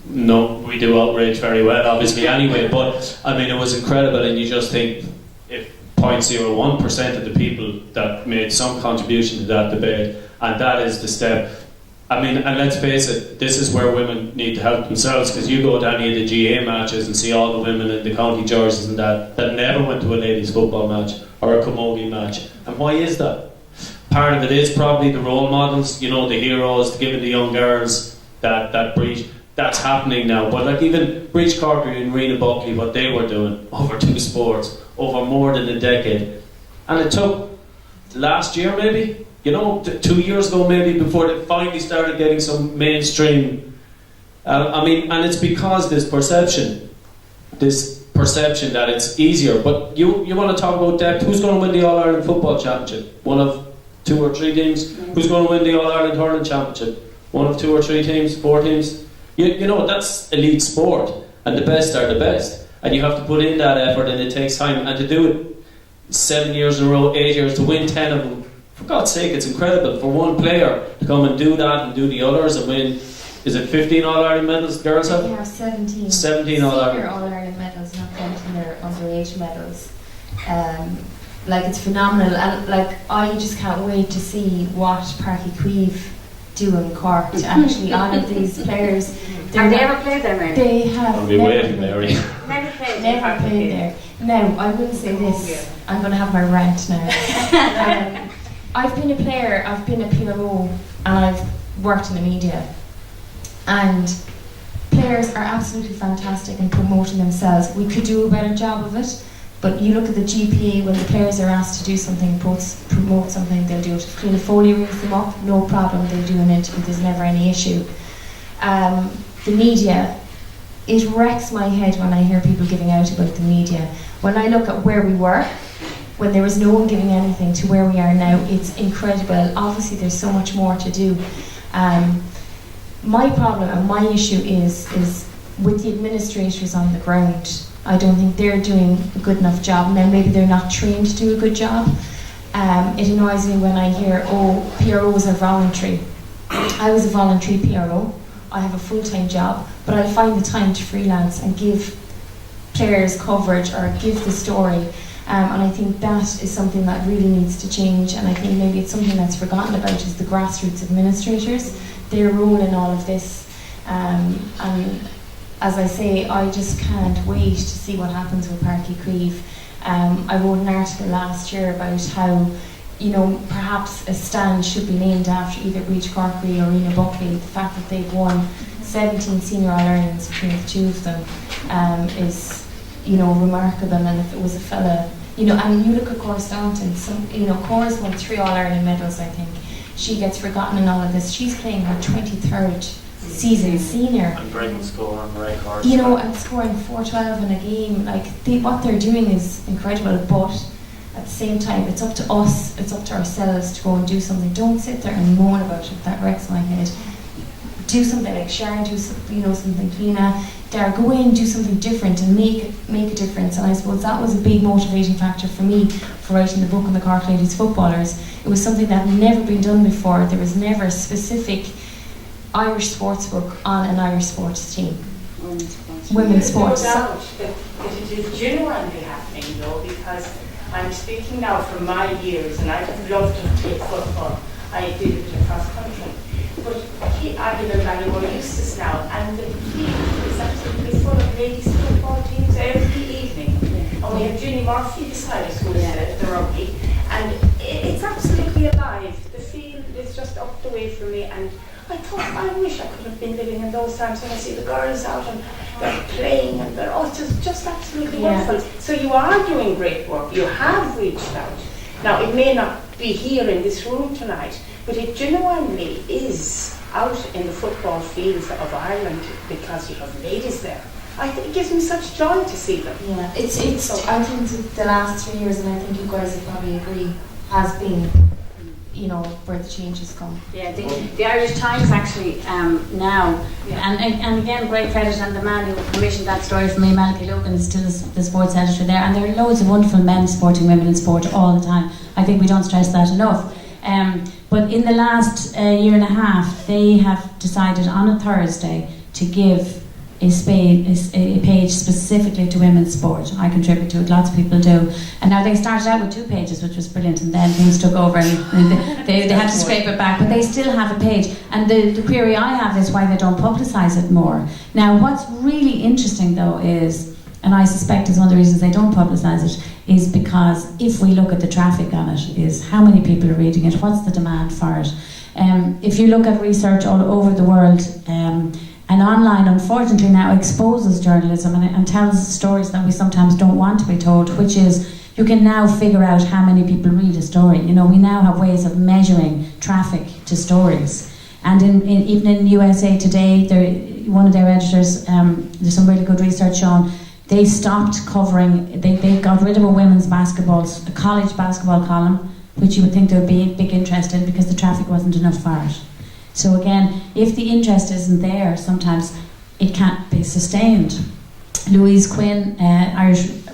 No, we do outrage very well, obviously, anyway, but I mean, it was incredible, and you just think if 0.01% of the people that made some contribution to that debate, and that is the step. I mean, and let's face it, this is where women need to help themselves, because you go to any of the GA matches and see all the women in the county jerseys and that never went to a ladies' football match or a camogie match. And why is that? Part of it is probably the role models, the heroes, giving the young girls that breach. That's happening now. But even Breach Corkery and Rena Buckley, what they were doing over 2 sports, over more than a decade. And it took last year maybe, 2 years ago maybe, before they finally started getting some mainstream. And it's because this perception that it's easier. But you want to talk about depth. Who's going to win the All-Ireland Football Championship? One of 2 or 3 teams. Who's going to win the All-Ireland Hurling Championship? One of 2 or 3 teams, 4 teams. That's elite sport, and the best are the best. And you have to put in that effort, and it takes time. And to do it 7 years in a row, 8 years, to win 10 of them, for God's sake, it's incredible for one player to come and do that and do the others and win. Is it 15 All-Ireland medals the girls have? We have 17. 17 All-Ireland. Senior All-Ireland medals, not counting their underage medals. It's phenomenal, and I just can't wait to see what Parky Queeve do in Cork to actually honour these players. Have they ever played there, Mary? They have. I'll be waiting, Mary. Never played there. Now, I will say this, I'm going to have my rant now. I've been a player, I've been a PRO, and I've worked in the media. And players are absolutely fantastic in promoting themselves. We could do a better job of it, but you look at the GPA, when the players are asked to do something, promote something, they'll do it. If Cliona Foley rings them up, no problem, they'll do an interview, there's never any issue. The media, it wrecks my head when I hear people giving out about the media. When I look at where we were, when there was no one giving anything, to where we are now, it's incredible. Obviously there's so much more to do. My problem and my issue is with the administrators on the ground. I don't think they're doing a good enough job. Now maybe they're not trained to do a good job. It annoys me when I hear, PROs are voluntary. I was a voluntary PRO. I have a full-time job, but I find the time to freelance and give players coverage or give the story. And I think that is something that really needs to change, and I think maybe it's something that's forgotten about, is the grassroots administrators, their role in all of this. And as I say, I just can't wait to see what happens with Parky Queeve. I wrote an article last year about how, perhaps a stand should be named after either Breach Corkery or Rena Buckley. The fact that they've won 17 senior All-Irelands between the two of them is, remarkable. And if it was a fella, and you look at Cora Staunton, Cora's won 3 All-Ireland medals, I think. She gets forgotten in all of this. She's playing her 23rd season senior. And breaking score on the record. And scoring 4-12 in a game. What they're doing is incredible, but at the same time, it's up to us, it's up to ourselves to go and do something. Don't sit there and moan about it. That wrecks my head. Do something like Sharon, do something, Cliona. Go in, do something different and make a difference. And I suppose that was a big motivating factor for me for writing the book on the Cork Ladies footballers. It was something that had never been done before. There was never a specific Irish sports book on an Irish sports team. Women's sports. No doubt that it is genuinely happening though, because I'm speaking now from my years, and I'd have loved to play football. I did it across country. But I live in Ballybunion Eustace now, and the field is absolutely full of ladies football teams every evening. And we have Ginny Murphy beside us, who is the rugby, and it's absolutely alive. The field is just up the way from me, and I thought, I wish I could have been living in those times when I see the girls out and they're playing and they're just absolutely wonderful. So you are doing great work. You have reached out. Now, it may not be here in this room tonight, but it genuinely is out in the football fields of Ireland because you have ladies there. I think it gives me such joy to see them. Yeah, it's. I think the last 3 years, and I think you guys will probably agree, has been, where the changes come. Yeah, the Irish Times actually now, and again, great credit on the man who commissioned that story for me, Malachy Logan, is still the sports editor there, and there are loads of wonderful men supporting women in sport all the time. I think we don't stress that enough. But in the last year and a half, they have decided on a Thursday to give a page specifically to women's sport. I contribute to it, lots of people do. And now they started out with 2 pages, which was brilliant, and then things took over and they had to scrape it back, but they still have a page. And the query I have is why they don't publicise it more. Now, what's really interesting though is, and I suspect is one of the reasons they don't publicise it, is because if we look at the traffic on it, is how many people are reading it, what's the demand for it. If you look at research all over the world, and online, unfortunately, now exposes journalism and tells stories that we sometimes don't want to be told, which is you can now figure out how many people read a story. We now have ways of measuring traffic to stories. And even in USA Today, one of their editors, there's some really good research on, they stopped covering, they got rid of a college basketball column, which you would think there would be a big interest in because the traffic wasn't enough for it. So again, if the interest isn't there, sometimes it can't be sustained. Louise Quinn,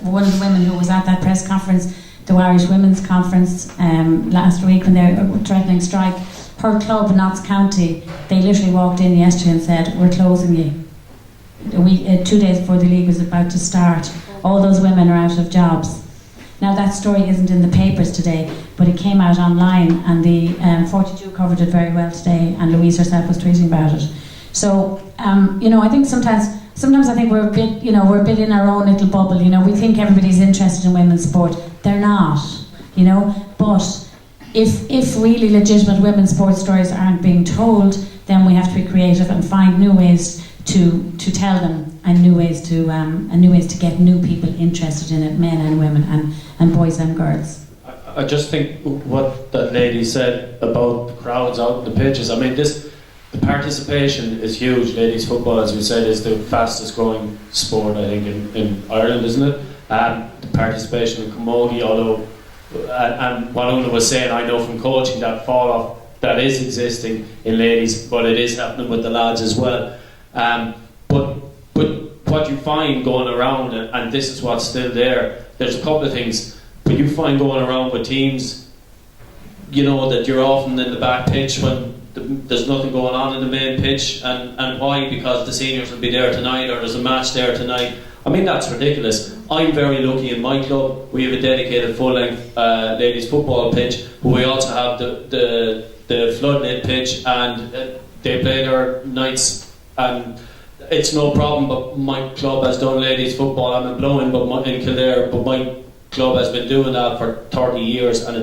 one of the women who was at that press conference, the Irish Women's Conference last week when they were threatening strike, her club, Notts County, they literally walked in yesterday and said, we're closing you. 2 days before the league was about to start. All those women are out of jobs. Now that story isn't in the papers today, but it came out online, and the 42 covered it very well today, and Louise herself was tweeting about it. So, I think sometimes I think we're a bit in our own little bubble. We think everybody's interested in women's sport. They're not. But if really legitimate women's sports stories aren't being told, then we have to be creative and find new ways to tell them, and new ways to get new people interested in it, men and women, and boys and girls. I just think what that lady said about the crowds out in the pitches, the participation is huge. Ladies football, as we said, is the fastest growing sport, I think, in Ireland, isn't it? The participation in camogie, although, and what Una was saying, I know from coaching that fall off that is existing in ladies, but it is happening with the lads as well. But what you find going around, and this is what's still there's a couple of things, but you find going around with teams, that you're often in the back pitch when there's nothing going on in the main pitch, and why? Because the seniors will be there tonight, or there's a match there tonight. That's ridiculous. I'm very lucky in my club. We have a dedicated full-length ladies football pitch, but we also have the floodlit pitch, and they play their nights, and it's no problem. But my club has done ladies football. I'm in Blowen, in Kildare, but my club has been doing that for 30 years, and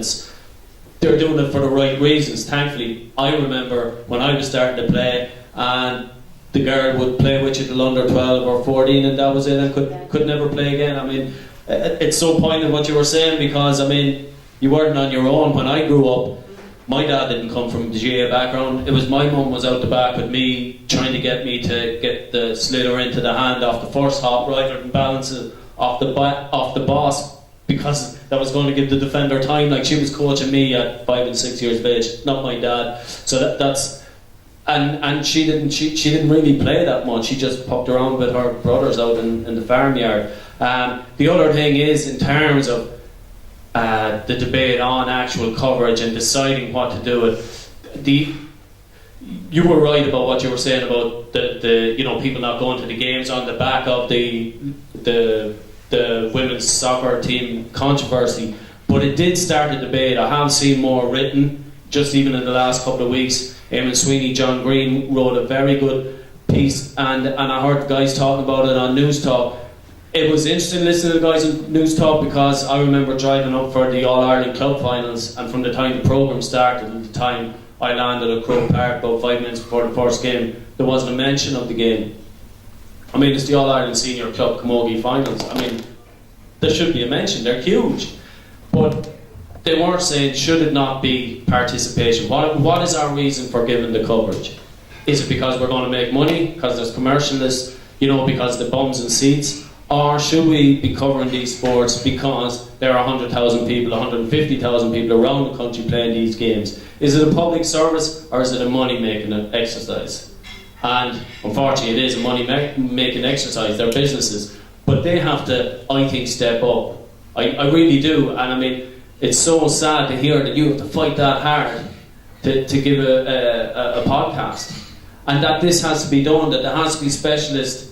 they're doing it for the right reasons. Thankfully, I remember when I was starting to play, and the girl would play with you till under 12 or 14 and that was it, and could never play again. I mean, it's so poignant what you were saying, because I mean, you weren't on your own. When I grew up, my dad didn't come from the GA background. It was my mum was out the back with me, trying to get me to get the sliotar into the hand off the first hop rather than balance it off the boss, because that was going to give the defender time. Like, she was coaching me at 5 and 6 years of age, not my dad. So that's and she didn't really play that much. She just popped around with her brothers out in the farmyard. The other thing is, in terms of the debate on actual coverage and deciding what to do with you were right about what you were saying about the people not going to the games on the back of the women's soccer team controversy, but it did start a debate. I have seen more written, just even in the last couple of weeks. Eamon Sweeney, John Green wrote a very good piece, and I heard guys talking about it on News Talk. It was interesting listening to the guys on News Talk, because I remember driving up for the All-Ireland Club Finals, and from the time the programme started and the time I landed at Croke Park about 5 minutes before the first game, there wasn't a mention of the game. I mean, it's the All-Ireland Senior Club Camogie Finals. I mean, there should be a mention, they're huge. But they weren't saying, should it not be participation? What is our reason for giving the coverage? Is it because we're going to make money, because there's commercialists, because the bums and seats? Or should we be covering these sports because there are 100,000 people, 150,000 people around the country playing these games? Is it a public service, or is it a money-making exercise? And unfortunately it is a money-making exercise. They're businesses. But they have to, I think, step up. I really do. And I mean, it's so sad to hear that you have to fight that hard to give a podcast. And that this has to be done, that there has to be specialist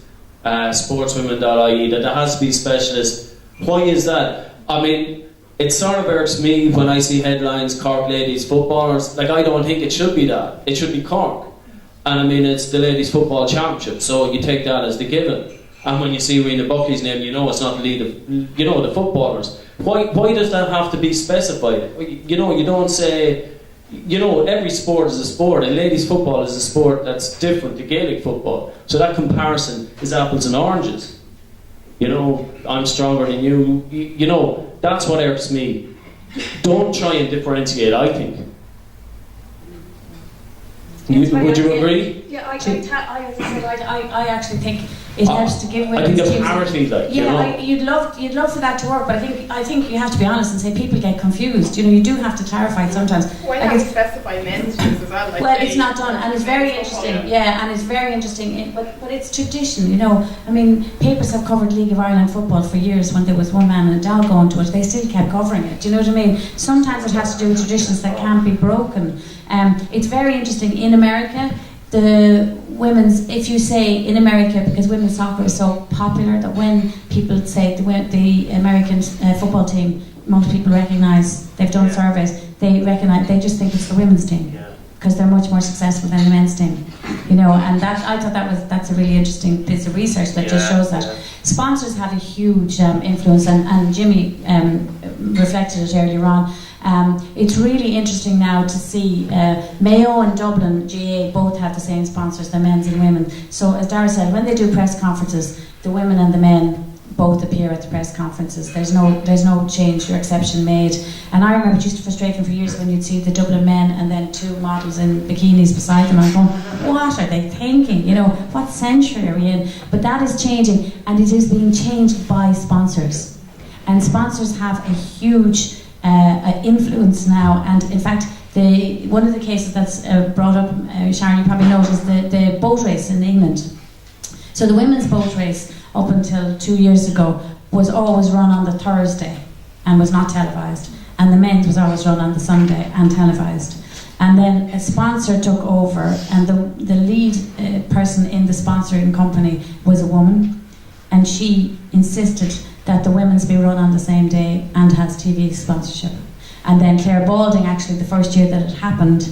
sportswomen.ie, that there has to be specialist. Why is that? I mean, it sort of irks me when I see headlines, Cork ladies footballers. Like, I don't think it should be that. It should be Cork. And I mean, it's the ladies football championship, so you take that as the given. And when you see Rena Buckley's name, you know it's not the lead of, the footballers. Why does that have to be specified? You don't say, every sport is a sport, and ladies football is a sport that's different to Gaelic football. So that comparison is apples and oranges. I'm stronger than you. That's what irks me. Don't try and differentiate, I think. Would you agree? Yeah, I actually think it helps to give women. I think a parity, you'd love for that to work, but I think you have to be honest and say people get confused. You do have to clarify it sometimes. Why not specify men's teams as well? Well, it's not done, and it's very interesting. Yeah, and it's very interesting. But it's tradition. I mean, papers have covered League of Ireland football for years. When there was one man and a dog going to it, they still kept covering it. Do you know what I mean? Sometimes it has to do with traditions that can't be broken. It's very interesting in America. The women's, if you say in America, because women's soccer is so popular, that when people say the American football team, most people recognise, they've done surveys, they just think it's the women's team, because they're much more successful than the men's team. And that, I thought that's a really interesting piece of research that just shows that. Sponsors have a huge influence, and Jimmy reflected it earlier on. It's really interesting now to see Mayo and Dublin GA both have the same sponsors, the men's and women. So as Dara said, when they do press conferences, the women and the men both appear at the press conferences. There's no change or exception made. And I remember it used to frustrate me for years when you'd see the Dublin men and then two models in bikinis beside them, and I'm going, what are they thinking? What century are we in? But that is changing, and it is being changed by sponsors. And sponsors have a huge influence now, and in fact one of the cases that's brought up, Sharon, you probably noticed the boat race in England. So the women's boat race up until 2 years ago was always run on the Thursday and was not televised, and the men's was always run on the Sunday and televised. And then a sponsor took over, and the lead person in the sponsoring company was a woman, and she insisted that the women's be run on the same day and has TV sponsorship. And then Claire Balding, actually the first year that it happened,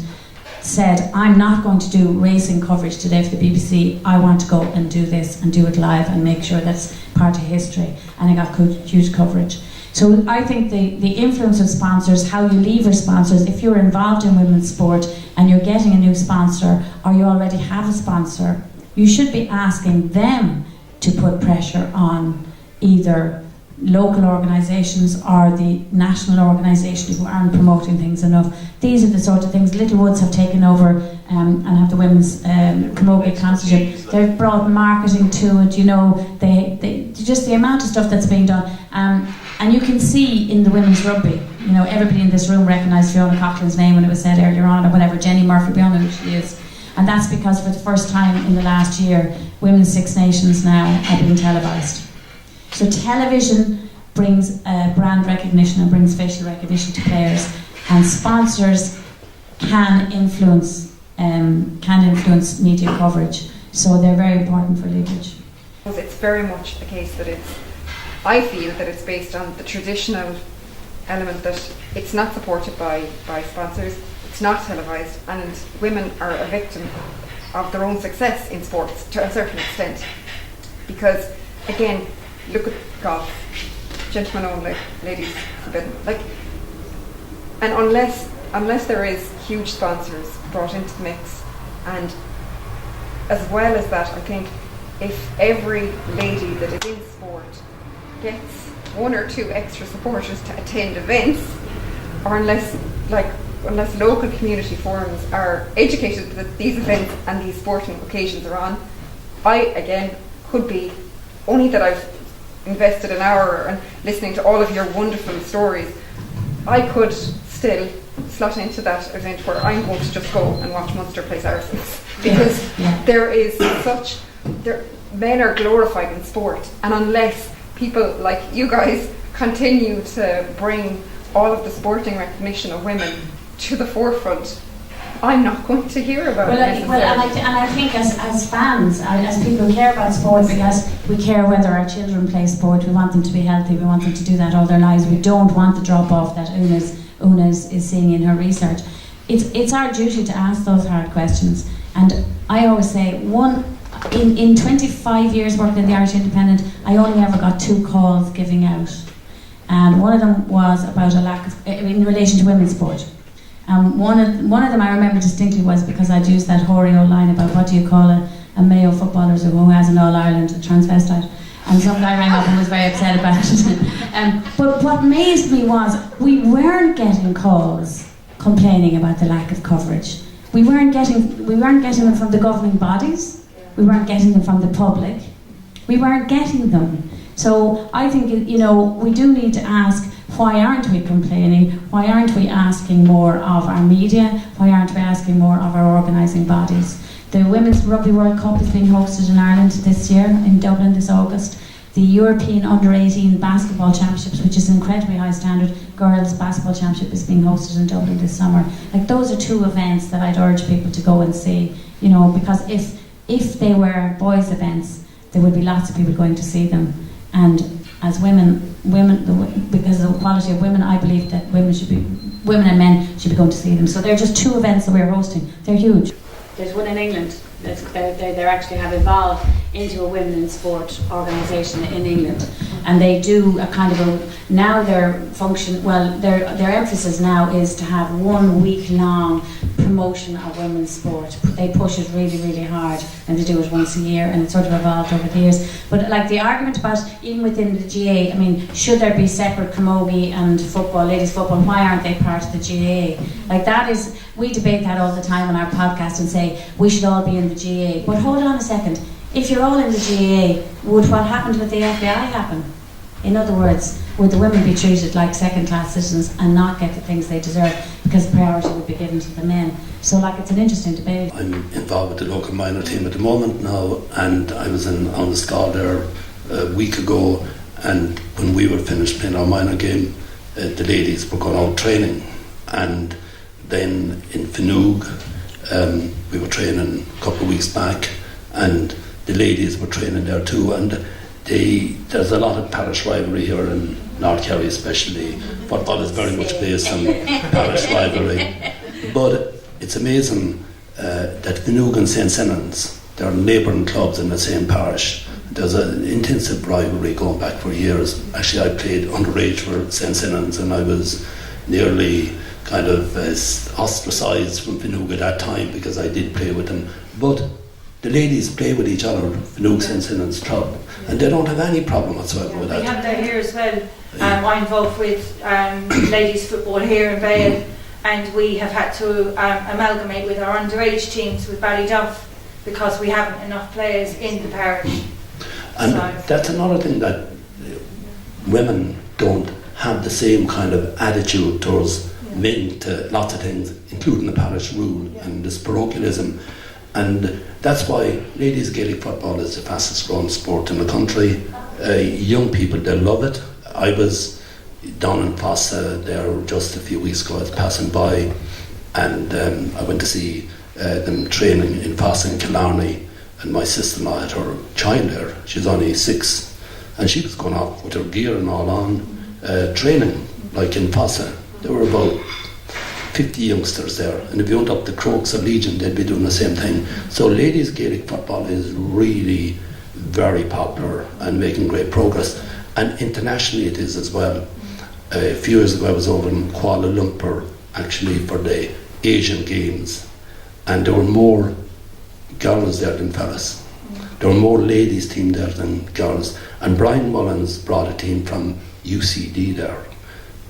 said, I'm not going to do racing coverage today for the BBC. I want to go and do this and do it live and make sure that's part of history. And it got huge coverage. So I think the influence of sponsors, how you lever sponsors, if you're involved in women's sport and you're getting a new sponsor, or you already have a sponsor, You should be asking them to put pressure on either local organisations or the national organisations who aren't promoting things enough. These are the sort of things. Littlewoods have taken over and have the women's camogie consortium. They've brought marketing to it, you know, they just the amount of stuff that's being done. And you can see in the women's rugby, you know, everybody in this room recognised Fiona Coughlin's name when it was said earlier on, or whatever, Jenny Murphy, we all know who she is. And that's because for the first time in the last year, Women's Six Nations now are being televised. So television brings brand recognition and brings facial recognition to players, and sponsors can influence media coverage. So they're very important for leverage. It's very much a case that I feel that it's based on the traditional element that it's not supported by sponsors, it's not televised, and women are a victim of their own success in sports to a certain extent. Because again, look at golf, gentlemen only, ladies forbidden. And unless there is huge sponsors brought into the mix, and as well as that, I think if every lady that is in sport gets 1 or 2 extra supporters to attend events, or unless local community forums are educated that these events and these sporting occasions are on, I again could be, only that I've invested an hour and listening to all of your wonderful stories, I could still slot into that event where I'm going to just go and watch Munster play Saracens, because there is men are glorified in sport, and unless people like you guys continue to bring all of the sporting recognition of women to the forefront, I'm not going to hear about it. And I think as fans, as people who care about sport, because we care whether our children play sport, we want them to be healthy, we want them to do that all their lives, we don't want the drop off that Una is seeing in her research. It's our duty to ask those hard questions. And I always say, in 25 years working in the Irish Independent, I only ever got 2 calls giving out. And one of them was about a lack of, in relation to women's sport. One of them I remember distinctly was because I'd used that hoary old line about what do you call a Mayo footballer who has an All-Ireland transvestite. And some guy rang up and was very upset about it. But what amazed me was we weren't getting calls complaining about the lack of coverage. We weren't getting them from the governing bodies. We weren't getting them from the public. We weren't getting them. So I think, you know, we do need to ask, why aren't we complaining? Why aren't we asking more of our media? Why aren't we asking more of our organising bodies? The Women's Rugby World Cup is being hosted in Ireland this year, in Dublin this August. The European Under-18 Basketball Championships, which is an incredibly high standard girls basketball championship, is being hosted in Dublin this summer. Like, those are 2 events that I'd urge people to go and see, you know, because if they were boys' events, there would be lots of people going to see them. And as women, because of the quality of women, I believe that women and men should be going to see them. So they're just 2 events that we're hosting. They're huge. There's one in England. They actually have evolved into a women in sport organisation in England, and they do a kind of now their function. Well, their emphasis now is to have 1 week-long promotion of women's sport. They push it really, really hard, and they do it once a year, and it's sort of evolved over the years. But like the argument about, even within the GAA, I mean, should there be separate camogie and football, ladies football? Why aren't they part of the GAA? Like, that is, we debate that all the time on our podcast and say we should all be in the GAA. But hold on a second. If you're all in the GAA, would what happened with the FBI happen? In other words, would the women be treated like second-class citizens and not get the things they deserve because priority would be given to the men? So, like, it's an interesting debate. I'm involved with the local minor team at the moment now, and I was on the Scá there a week ago, and when we were finished playing our minor game, the ladies were going out training, and then in Finoog, we were training a couple of weeks back, and the ladies were training there too, and there's a lot of parish rivalry here in North Kerry especially. Football is very much based on parish rivalry. But it's amazing that Finoog and St. Senans, they're neighbouring clubs in the same parish. There's an intensive rivalry going back for years. Actually, I played underage for St. Senans, and I was nearly kind of ostracised from Finoog at that time because I did play with them. But the ladies play with each other, Luke Sinnon's club, and they don't have any problem whatsoever with We that. have that here as well. I'm involved with ladies football here in Vale, and we have had to amalgamate with our underage teams with Ballyduff because we haven't enough players in the parish. And So- that's another thing, that women don't have the same kind of attitude towards men to lots of things, including the parish rule and this parochialism. And that's why ladies Gaelic football is the fastest growing sport in the country. Young people, they love it. I was down in Fossa there just a few weeks ago. I was passing by, and I went to see them training in Fossa and Killarney, and my sister-in-law had her child there. She was only 6, and she was going off with her gear and all on, training, like in Fossa. There were about 50 youngsters there, and if you went up the Crokes of Legion, they'd be doing the same thing. So ladies Gaelic football is really very popular and making great progress, and internationally it is as well. A few years ago I was over in Kuala Lumpur actually for the Asian Games, and there were more girls there than fellas. There were more ladies team there than girls, and Brian Mullins brought a team from UCD there,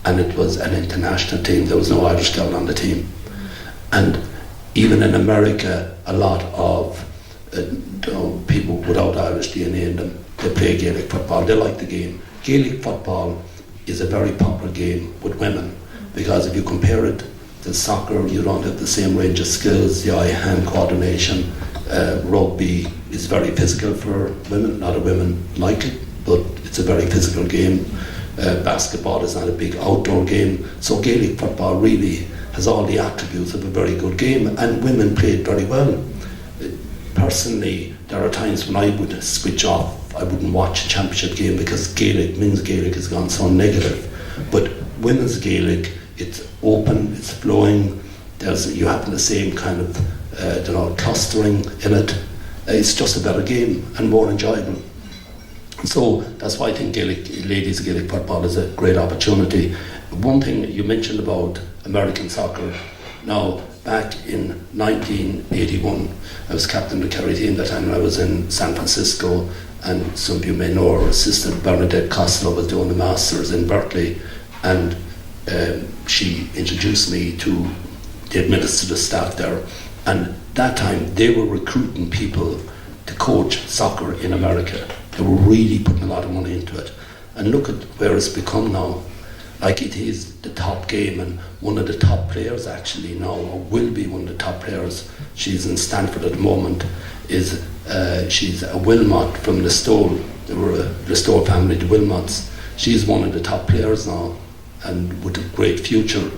and it was an international team. There was no Irish girl on the team. And even in America, a lot of people without Irish DNA in them, they play Gaelic football. They like the game. Gaelic football is a very popular game with women, because if you compare it to soccer, you don't have the same range of skills, the eye-hand coordination. Rugby is very physical for women. A lot of women like it, but it's a very physical game. Basketball is not a big outdoor game, so Gaelic football really has all the attributes of a very good game, and women play it very well. Personally, there are times when I would switch off. I wouldn't watch a championship game because men's Gaelic has gone so negative. But women's Gaelic, it's open, it's flowing. You have the same kind of clustering in it. It's just a better game and more enjoyable. So that's why I think ladies Gaelic football is a great opportunity. One thing you mentioned about American soccer. Now, back in 1981, I was captain of the Kerry team that time. I was in San Francisco, and some of you may know our assistant Bernadette Costello was doing the Masters in Berkeley, and she introduced me to the administrative staff there. And that time they were recruiting people to coach soccer in America. They were really putting a lot of money into it. And look at where it's become now. Like, it is the top game, and one of the top players actually now, or will be one of the top players, she's in Stanford at the moment, is she's a Wilmot from Listowel. They were a Listowel family, the Wilmots. She's one of the top players now, and with a great future.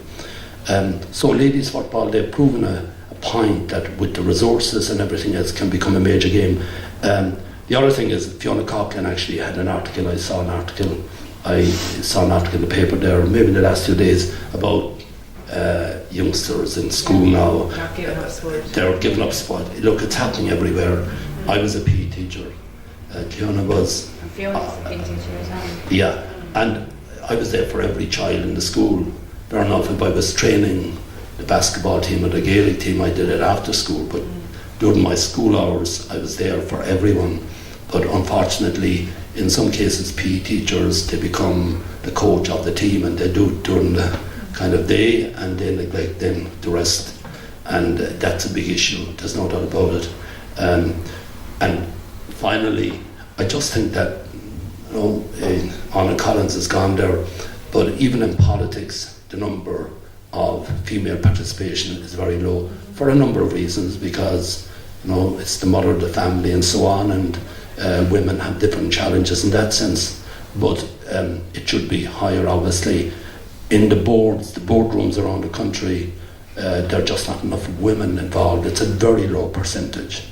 So ladies football, they've proven a point that with the resources and everything else can become a major game. The other thing is, Fiona Coughlin actually had an article. I saw an article in the paper there, maybe in the last 2 days, about youngsters in school now. They're giving up sport. Look, it's happening everywhere. I was a PE teacher. Fiona was. Fiona's a PE teacher as well. Yeah, and I was there for every child in the school. Fair enough, if I was training the basketball team or the Gaelic team, I did it after school, but during my school hours, I was there for everyone. But unfortunately, in some cases, PE teachers, they become the coach of the team, and they do it during the kind of day, and they neglect then the rest. And that's a big issue, there's no doubt about it. And finally, I just think that, Anna Collins has gone there, but even in politics, the number of female participation is very low for a number of reasons, because it's the mother of the family and so on, and women have different challenges in that sense. But it should be higher, obviously. In the boardrooms around the country, there are just not enough women involved. It's a very low percentage.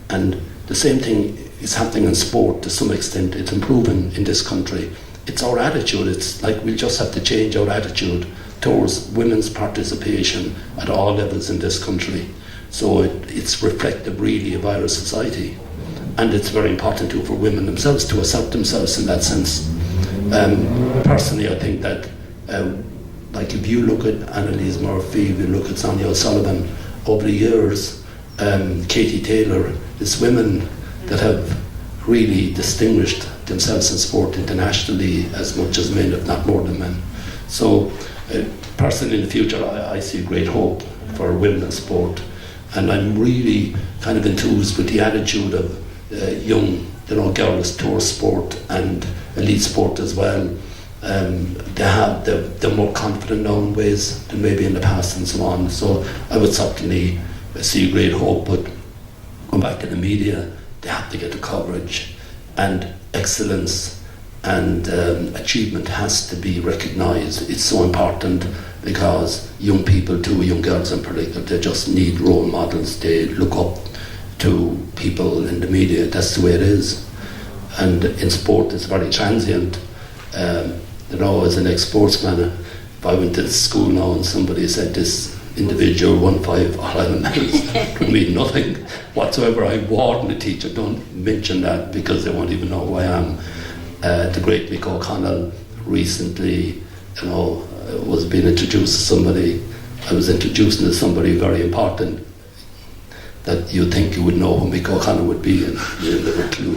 And the same thing is happening in sport to some extent. It's improving in this country. It's our attitude. It's like we just have to change our attitude towards women's participation at all levels in this country. So it's reflective really of Irish society. And it's very important too for women themselves to assert themselves in that sense. Personally, I think that like if you look at Annalise Murphy, if you look at Sonia O'Sullivan, over the years, Katie Taylor. It's women that have really distinguished themselves in sport internationally as much as men, if not more than men. So personally in the future I see great hope for women in sport, and I'm really kind of enthused with the attitude of young girls towards sport and elite sport as well. They're more confident now in ways than maybe in the past and so on. So I would certainly see great hope, but going back to the media, they have to get the coverage, and excellence and achievement has to be recognised. It's so important, because young people too, young girls in particular, they just need role models. They look up to people in the media. That's the way it is. And in sport it's very transient. As an ex-sportsman, if I went to school now and somebody said this individual won 5 All-Ireland medals, it would mean nothing whatsoever. I warn the teacher, don't mention that, because they won't even know who I am. The great Mick O'Connell recently, was being introduced to somebody. I was introducing to somebody very important that you'd think you would know who Mick O'Connell would be, and you never clue.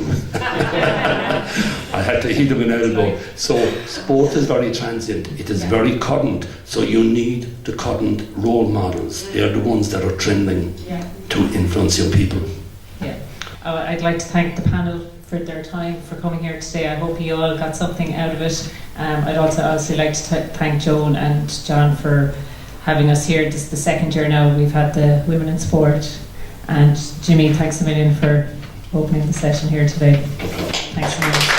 I had to hit him an elbow. So sport is very transient. It is very current. So you need the current role models. They are the ones that are trending to influence young people. Yeah. I'd like to thank the panel for their time, for coming here today. I hope you all got something out of it. I'd also like to thank Joan and John for having us here. This is the second year now we've had the Women in Sport. And Jimmy, thanks a million for opening the session here today. Thanks a million.